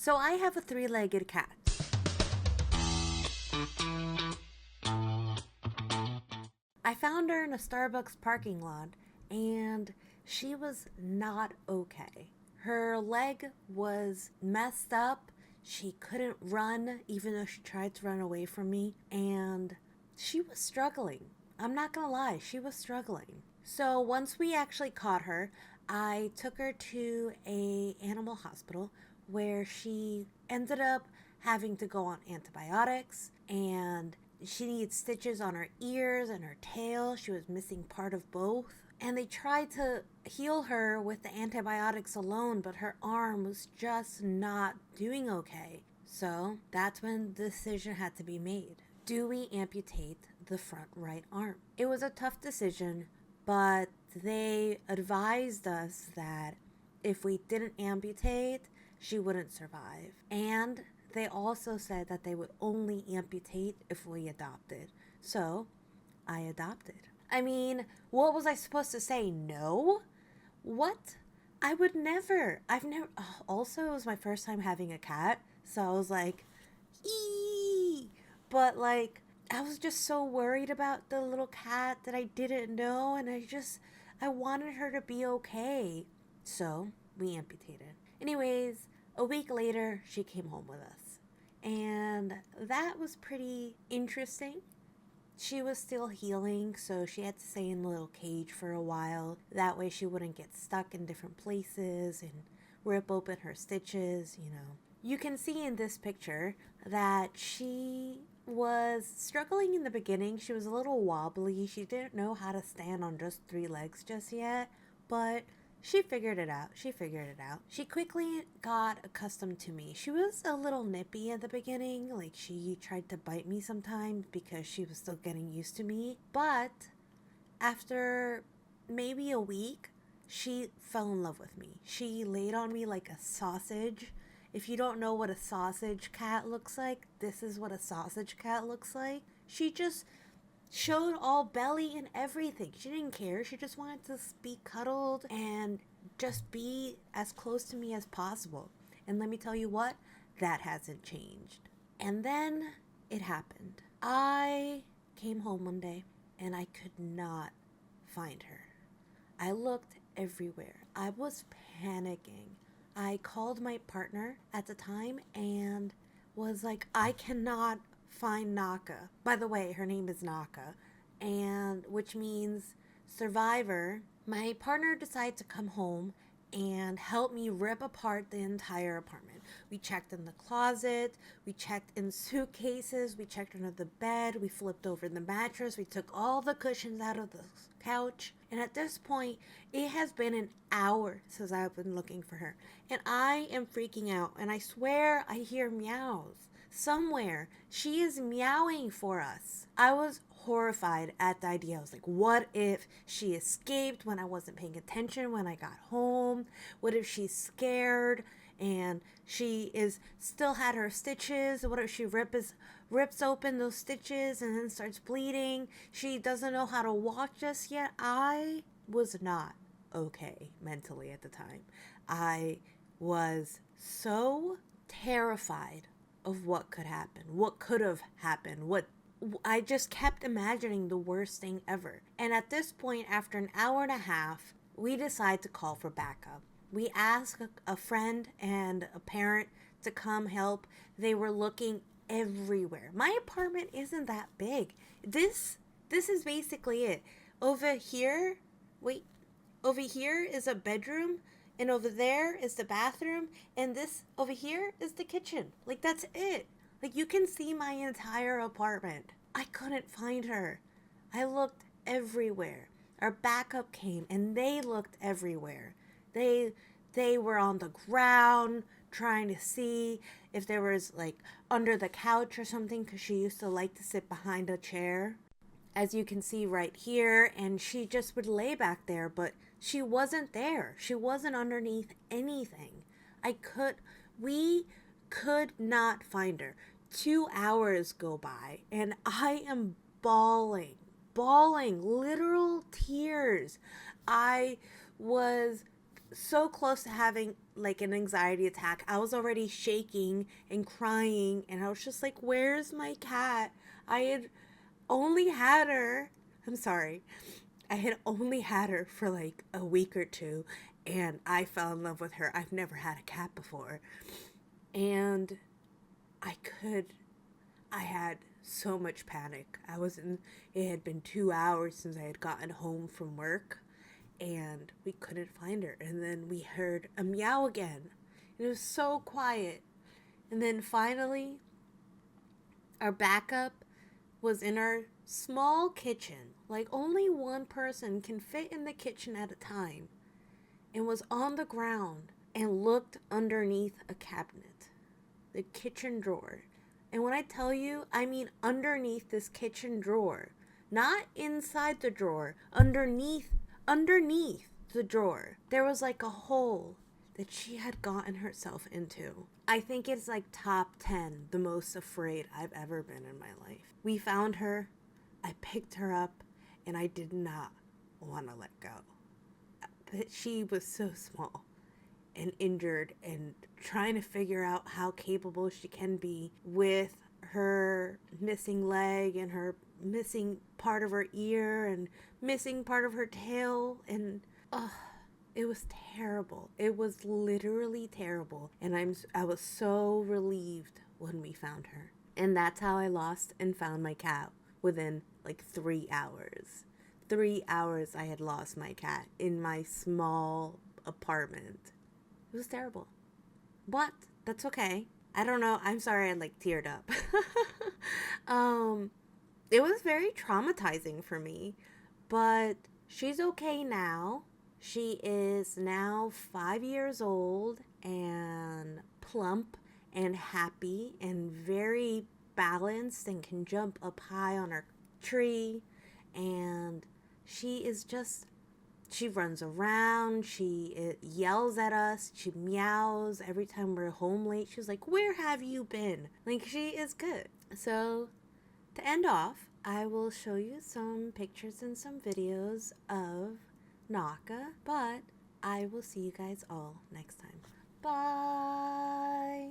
So I have a three-legged cat. I found her in a Starbucks parking lot and she was not okay. Her leg was messed up. She couldn't run even though she tried to run away from me, and she was struggling. I'm not gonna lie, she was struggling. So once we actually caught her, I took her to a animal hospital where she ended up having to go on antibiotics, and she needs stitches on her ears and her tail. She was missing part of both. And they tried to heal her with the antibiotics alone, but her arm was just not doing okay. So that's when the decision had to be made. Do we amputate the front right arm? It was a tough decision, but they advised us that if we didn't amputate, she wouldn't survive. And they also said that they would only amputate if we adopted. So I adopted. I mean, what was I supposed to say? No? What? I would never. I've never. Also, it was my first time having a cat. So I was like, eee. But like, I was just so worried about the little cat that I didn't know. And I wanted her to be okay. So we amputated. Anyways, a week later, she came home with us. And that was pretty interesting. She was still healing, so she had to stay in a little cage for a while. That way she wouldn't get stuck in different places and rip open her stitches, you know. You can see in this picture that she was struggling in the beginning. She was a little wobbly. She didn't know how to stand on just 3 legs just yet, but she figured it out. She quickly got accustomed to me. She was a little nippy at the beginning. Like, she tried to bite me sometimes because she was still getting used to me. But after maybe a week, she fell in love with me. She laid on me like a sausage. If you don't know what a sausage cat looks like, this is what a sausage cat looks like. She just showed all belly and everything. She didn't care. She just wanted to be cuddled and just be as close to me as possible. And let me tell you what, that hasn't changed. And then it happened. I came home one day and I could not find her. I looked everywhere. I was panicking. I called my partner at the time and was like, I cannot find Naka. By the way, her name is Naka, and which means survivor. My partner decided to come home and help me rip apart the entire apartment. We checked in the closet, we checked in suitcases, we checked under the bed, we flipped over the mattress, we took all the cushions out of the couch. And at this point, it has been an hour since I've been looking for her. And I am freaking out, and I swear I hear meows somewhere. She is meowing for us. I was horrified at the idea. I was like, what if she escaped when I wasn't paying attention when I got home? What if she's scared and she is still had her stitches? What if she rips open those stitches and then starts bleeding? She doesn't know how to walk just yet. I was not okay mentally at the time. I was so terrified of what could happen, what could have happened, what I just kept imagining the worst thing ever. And at this point, after an hour and a half, we decide to call for backup. We asked a friend and a parent to come help. They were looking everywhere. My apartment isn't that big. This is basically it. Over here is a bedroom, and over there is the bathroom, and this over here is the kitchen. Like, that's it. Like, you can see my entire apartment. I couldn't find her. I looked everywhere. Our backup came, and they looked everywhere. They were on the ground trying to see if there was, like, under the couch or something, because she used to like to sit behind a chair, as you can see right here, and she just would lay back there, but she wasn't there. She wasn't underneath anything. We could not find her. 2 hours go by, and I am bawling, literal tears. I was so close to having like an anxiety attack. I was already shaking and crying, and I was just like, where's my cat? I had only had her. I'm sorry. I had only had her for like a week or two, and I fell in love with her. I've never had a cat before. And I had so much panic. It had been 2 hours since I had gotten home from work, and we couldn't find her. And then we heard a meow again, and it was so quiet. And then finally, our backup was in our small kitchen. Like, only one person can fit in the kitchen at a time, and was on the ground and looked underneath a cabinet, the kitchen drawer. And when I tell you, I mean underneath this kitchen drawer, not inside the drawer, underneath the drawer. There was like a hole that she had gotten herself into. I think it's like top 10 the most afraid I've ever been in my life. We found her, I picked her up, and I did not want to let go. But she was so small and injured, and trying to figure out how capable she can be with her missing leg and her missing part of her ear and missing part of her tail. And it was terrible. It was literally terrible. And I was so relieved when we found her. And that's how I lost and found my cat, within like 3 hours. 3 hours I had lost my cat in my small apartment. It was terrible. But that's okay. I don't know. I'm sorry I like teared up. It was very traumatizing for me, but she's okay now. She is now 5 years old and plump and happy and very balanced and can jump up high on her tree. And she runs around, she yells at us, she meows every time we're home late. She's like, where have you been? Like, she is good. So, to end off, I will show you some pictures and some videos of Naka, but I will see you guys all next time. Bye!